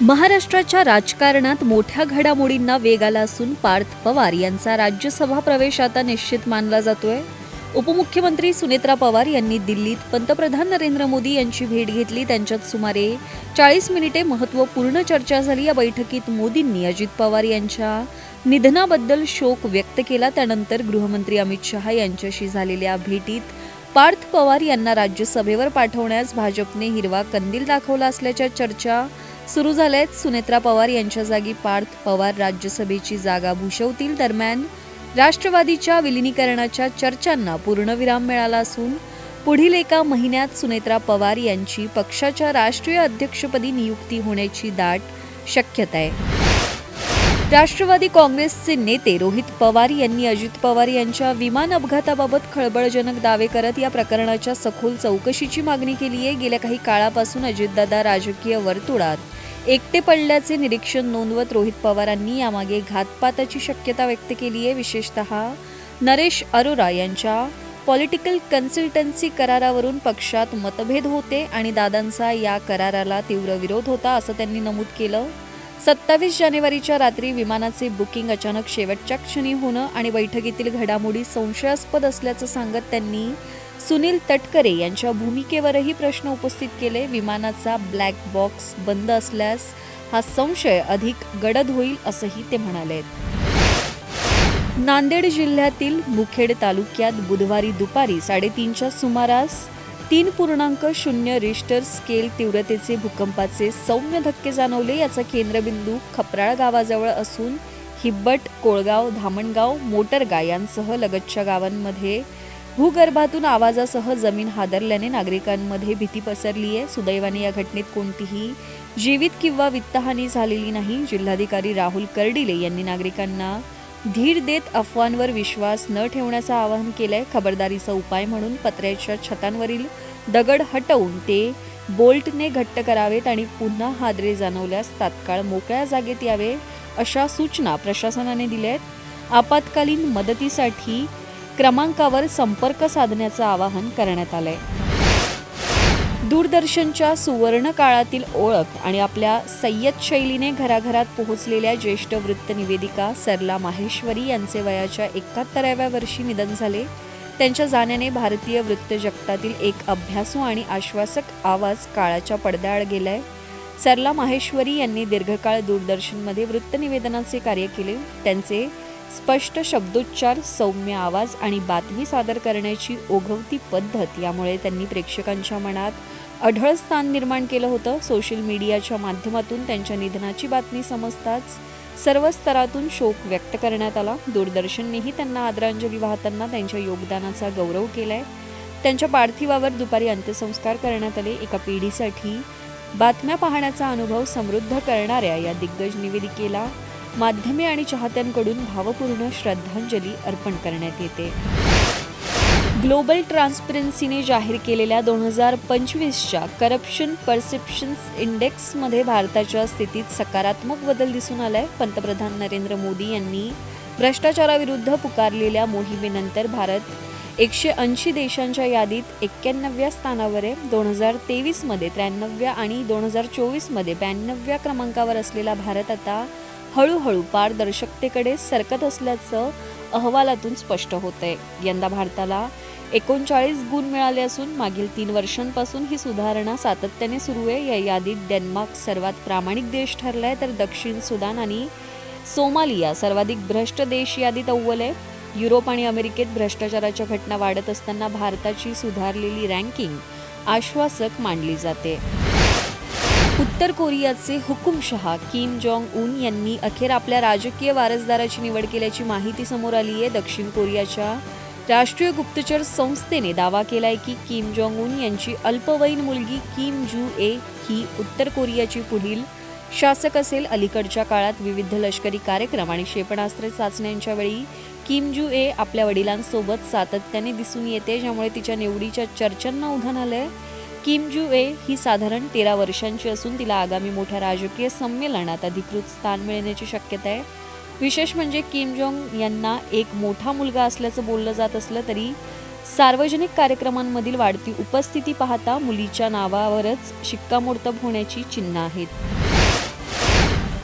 महाराष्ट्राच्या राजकारणात मोठ्या घडामोडींना वेग आला असून पार्थ पवार यांचा राज्यसभा प्रवेश आता निश्चित मानला जातोय. उपमुख्यमंत्री सुनेत्रा पवार यांनी दिल्लीत पंतप्रधान नरेंद्र मोदी यांची भेट घेतली. त्यांच्यात सुमारे 40 मिनिटे महत्त्वपूर्ण चर्चा झाली. या बैठकीत मोदींनी अजित पवार यांच्या निधनाबद्दल शोक व्यक्त केला. त्यानंतर गृहमंत्री अमित शहा यांच्याशी झालेल्या भेटीत पार्थ पवार यांना राज्यसभेवर पाठवण्यास भाजपने हिरवा कंदील दाखवला असल्याच्या चर्चा सुरू झाल्या आहेत. सुनेत्रा पवार यांच्या जागी पार्थ पवार राज्यसभेची जागा भूषवतील. दरम्यान राष्ट्रवादीच्या विलिनीकरणाच्या चर्चांना पूर्णविराम मिळाला असून पुढील एका महिन्यात सुनेत्रा पवार यांची पक्षाच्या राष्ट्रीय अध्यक्षपदी नियुक्ती होण्याची दाट शक्यता आहे. राष्ट्रवादी काँग्रेसचे नेते रोहित पवार यांनी अजित पवार यांच्या विमान अपघाताबाबत खळबळजनक दावे करत या प्रकरणाच्या सखोल चौकशीची मागणी केली आहे. गेल्या काही काळापासून अजितदादा राजकीय वर्तुळात एकटे पडल्याचे निरीक्षण नोंदवत रोहित पवारांनी यामागे घातपाताची शक्यता व्यक्त केली आहे. विशेषतः नरेश अरोरा यांच्या पॉलिटिकल कन्सल्टन्सी करारावरून पक्षात मतभेद होते आणि दादांचा या कराराला तीव्र विरोध होता असं त्यांनी नमूद केलं. 27 जानेवारीच्या रात्री विमानाचे बुकिंग अचानक शेवटच्या क्षणी होणं आणि बैठकीतील घडामोडी संशयास्पद असल्याचं सांगत त्यांनी सुनील तटकरे यांच्या भूमिकेवरही प्रश्न उपस्थित केले. विमानाचा ब्लॅक बॉक्स बंद असल्यास हा संशय अधिक गडद होईल असंही ते म्हणाले. नांदेड जिल्ह्यातील मुखेड तालुक्यात बुधवारी दुपारी 3:30च्या सुमारास 3.0 रिश्टर स्केल तीव्रतेचे भूकंपाचे सौम्य धक्के जाणवले. याचा केंद्रबिंदू खपराळ गावाजवळ असून हिब्बट, कोळगाव, धामणगाव, मोटरगा यांसह लगतच्या गावांमध्ये भूगर्भातून आवाजासह जमीन हादरल्याने नागरिकांमध्ये भीती पसरली आहे. सुदैवाने या घटनेत कोणतीही जीवित किंवा वित्तहानी झालेली नाही. जिल्हाधिकारी राहुल कर्डिले यांनी नागरिकांना धीर देत अफवांवर विश्वास न ठेवण्याचं आवाहन केलंय. खबरदारीचा उपाय म्हणून पत्र्याच्या छतांवरील दगड हटवून ते बोल्टने घट्ट करावेत आणि पुन्हा हादरे जाणवल्यास तात्काळ मोकळ्या जागेत यावे अशा सूचना प्रशासनाने दिल्या आहेत. आपत्कालीन मदतीसाठी क्रमांकावर संपर्क साधण्याचं आवाहन करण्यात आलंय. दूरदर्शनच्या सुवर्ण काळातील ओळख आणि आपल्या संयत शैलीने घराघरात पोहोचलेल्या ज्येष्ठ वृत्त निवेदिका सरला माहेश्वरी यांचे वयाच्या 71व्या वर्षी निधन झाले. त्यांच्या जाण्याने भारतीय वृत्त जगतातील एक अभ्यासू आणि आश्वासक आवाज काळाच्या पडद्याआड गेलाय. सरला माहेश्वरी यांनी दीर्घकाळ दूरदर्शनमध्ये वृत्तनिवेदनाचे कार्य केले. त्यांचे स्पष्ट शब्दोच्चार, सौम्य आवाज आणि बातमी सादर करण्याची ओघवती पद्धत यामुळे त्यांनी प्रेक्षकांच्या मनात अढळ स्थान निर्माण केलं होतं. सोशल मीडियाच्या माध्यमातून त्यांच्या निधनाची बातमी समजताच सर्व स्तरातून शोक व्यक्त करण्यात आला. दूरदर्शननेही त्यांना आदरांजली वाहताना त्यांच्या योगदानाचा गौरव केलाय. त्यांच्या पार्थिवावर दुपारी अंत्यसंस्कार करण्यात आले. एका पिढीसाठी बातम्या पाहण्याचा अनुभव समृद्ध करणाऱ्या या दिग्गज निवेदिकेला माध्यमे आणि चाहत्यांकडून भावपूर्ण श्रद्धांजली अर्पण करण्यात येते. ग्लोबल ट्रान्सपरन्सीने जाहीर केलेल्या 2025च्या करप्शन परसेप्शन्स इंडेक्समध्ये भारताच्या स्थितीत सकारात्मक बदल दिसून आलाय. पंतप्रधान नरेंद्र मोदी यांनी भ्रष्टाचाराविरुद्ध पुकारलेल्या मोहिमेनंतर भारत 180 देशांच्या यादीत 91व्या स्थानावर आहे. 2023 मध्ये 93व्या आणि 2024 मध्ये 92व्या क्रमांकावर असलेला भारत आता हळूहळू पारदर्शकतेकडे सरकत असल्याचं अहवालातून स्पष्ट होतंय. यंदा भारताला 39 गुण मिळाले असून मागील 3 वर्षांपासून ही सुधारणा सातत्याने सुरू आहे. या यादीत डेन्मार्क सर्वात प्रामाणिक देश ठरलाय तर दक्षिण सुदान आणि सोमालिया सर्वाधिक भ्रष्ट देश यादीत अव्वल आहे. युरोप आणि अमेरिकेत भ्रष्टाचाराच्या घटना वाढत असताना भारताची सुधारलेली रँकिंग आश्वासक मानली जाते. उत्तर कोरियाचे हुकुमशहा किम जोंग उन यांनी अखेर आपल्या राजकीय वारसदाराची निवड केल्याची माहिती समोर आली आहे. दक्षिण कोरियाच्या राष्ट्रीय गुप्तचर संस्थेने दावा केलाय की किम जोंग उन यांची अल्पवयीन मुलगी किम जू ए ही उत्तर कोरियाची पुढील शासक असेल. अलीकडच्या काळात विविध लष्करी कार्यक्रम आणि क्षेपणास्त्र चाचण्यांच्या वेळी किम जू ए आपल्या वडिलांसोबत सातत्याने दिसून येते, ज्यामुळे तिच्या निवडीच्या चर्चांना उधाण आलंय. किम जू ए ही साधारण 13 वर्षांची असून तिला आगामी मोठ्या राजकीय संमेलनात अधिकृत स्थान मिळण्याची शक्यता आहे. विशेष म्हणजे किम जोंग यांना एक मोठा मुलगा असल्याचं बोललं जात असलं तरी सार्वजनिक कार्यक्रमांमधील वाढती उपस्थिती पाहता मुलीच्या नावावरच शिक्कामोर्तब होण्याची चिन्ह आहेत.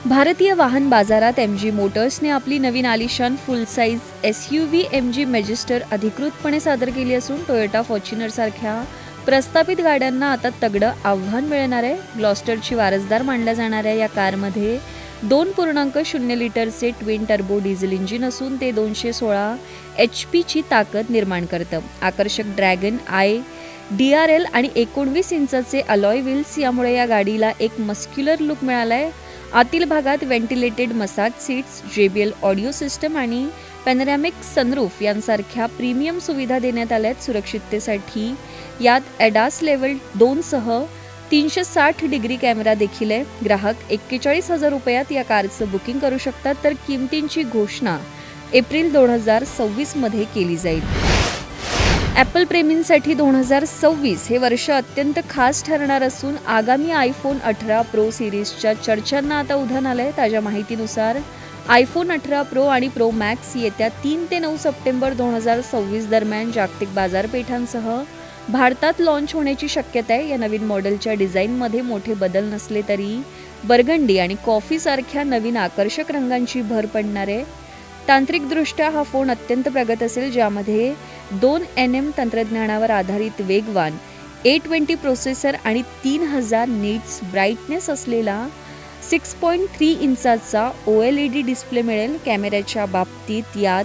भारतीय वाहन बाजारात MG मोटर्सने आपली नवीन आलिशान फुल साईज SUV MG मॅजिस्टर अधिकृतपणे सादर केली असून टोयोटा फॉर्च्युनर सारख्या प्रस्थापित गाड्यांना आता तगडं आव्हान मिळणार आहे. ग्लॉस्टरची वारसदार मानल्या जाणाऱ्या या कारमध्ये 2.0 लिटरचे ट्विन टर्बो डिझेल इंजिन असून ते 216 HP ची ताकद निर्माण करतं. आकर्षक ड्रॅगन आय DRL आणि 19 इंचाचे अलॉय व्हील्स यामुळे या गाडीला एक मस्क्युलर लुक मिळालाय. आतील भागात ventilated massage seats, JBL audio system आणि पॅनोरॅमिक सनरूफ यांसारख्या प्रीमियम सुविधा देण्यात आल्यात. सुरक्षिततेसाठी यात एडास लेव्हल 2 सह 360 डिग्री कॅमेरा देखील आहे. ग्राहक 41,000 रुपयात या कारचं बुकिंग करू शकतात, तर किमतींची घोषणा एप्रिल 2026 मध्ये केली जाईल. ॲपल प्रेमींसाठी 2026 हे वर्ष अत्यंत खास ठरणार असून आगामी iPhone 18 Pro सिरीजच्या चर्चांना आता उधाण आलंय. ताज्या माहितीनुसार iPhone 18 Pro आणि Pro Max येत्या 3 ते 9 सप्टेंबर 2026 दरम्यान जागतिक बाजारपेठांसह भारतात लॉन्च होण्याची शक्यता आहे. या नवीन मॉडेलच्या डिझाईनमध्ये मोठे बदल नसले तरी बर्गंडी आणि कॉफी सारख्या नवीन आकर्षक रंगांची भर पडणार आहे. तांत्रिकदृष्ट्या हा फोन अत्यंत प्रगत असेल, ज्यामध्ये 2nm तंत्रज्ञानावर आधारित वेगवान A20 प्रोसेसर आणि 3000 नीट्स ब्राईटनेस असलेला 6.3 इंचाचा OLED डिस्प्ले मिळेल. कॅमेऱ्याच्या बाबतीत यात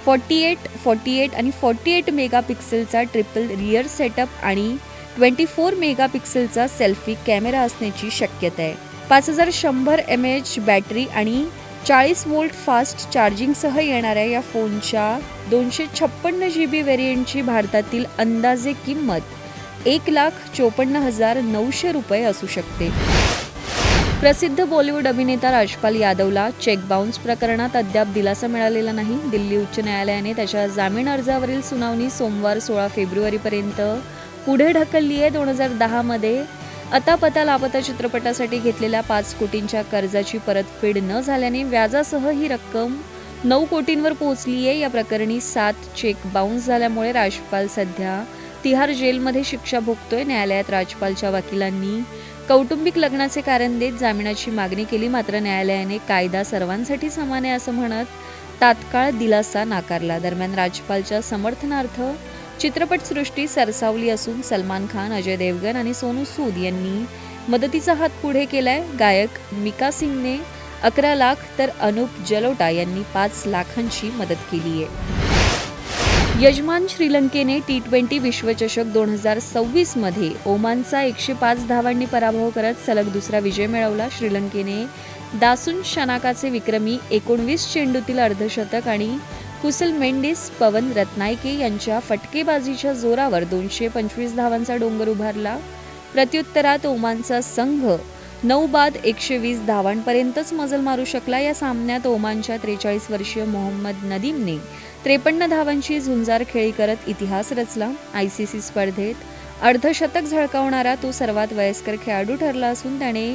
48 आणि 48 मेगापिक्सेलचा ट्रिपल रियर सेटअप आणि 24 मेगापिक्सेलचा सेल्फी कॅमेरा असण्याची शक्यता आहे. 5100 mAh बॅटरी आणि 40 वोल्ट फास्ट चार्जिंगसह येणाऱ्या या फोनच्या 256 GB व्हेरियंटची भारतातील अंदाजे किंमत 1,54,900 रुपये असू शकते. प्रसिद्ध बॉलिवूड अभिनेता राजपाल यादवला चेक बाउन्स प्रकरणात अद्याप दिलासा मिळालेला नाही. दिल्ली उच्च न्यायालयाने त्याच्या जामीन अर्जावरील सुनावणी सोमवार 16 फेब्रुवारीपर्यंत पुढे ढकलली आहे. 2010 मध्ये अता लापता चित्रपटासाठी घेतलेल्या 5 कोटींच्या कर्जाची परतफेड न झाल्याने व्याजासह ही रक्कम 9 कोटींवर पोहोचली आहे. या प्रकरणी 7 चेक बाउन्स झाल्यामुळे राजपाल सध्या तिहार जेलमध्ये शिक्षा भोगतोय. न्यायालयात राजपालच्या वकिलांनी कौटुंबिक लग्नाचे कारण देत जामिनाची मागणी केली, मात्र न्यायालयाने कायदा सर्वांसाठी समान आहे असं म्हणत तात्काळ दिलासा नाकारला. दरम्यान राजपालच्या समर्थनार्थ चित्रपटसृष्टी सरसावली असून सलमान खान, अजय देवगन आणि सोनू सूद यांनी मदतीचा हात पुढे केलाय. गायक मिका सिंगने 11 लाख तर अनूप जलोटा यांनी 5 लाखांची मदत केली आहे. यजमान श्रीलंकेने T20 विश्वचषक 2026 मध्ये ओमानचा 105 धावांनी पराभव करत सलग दुसरा विजय मिळवला. श्रीलंकेने दासून शनाकाचे विक्रमी 19 चेंडूतील अर्धशतक आणि कुशल मेंडिस, पवन रत्नायके यांच्या फटकेबाजीच्या जोरावर 225 धावांचा डोंगर उभारला. प्रत्युत्तरात ओमानचा संघ 9 बाद 120 धावांपर्यंतच मजल मारू शकला. या सामन्यात ओमानच्या 43 वर्षीय मोहम्मद नदीमने 53 धावांची झुंजार खेळी करत इतिहास रचला. ICC स्पर्धेत अर्धशतक झळकावणारा तो सर्वात वयस्कर खेळाडू ठरला असून त्याने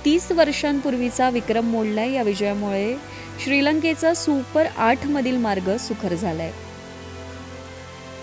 30 वर्षांपूर्वीचा विक्रम मोडलाय. या विजयामुळे श्रीलंकेचा सुपर 8 मधील मार्ग सुकर झालाय.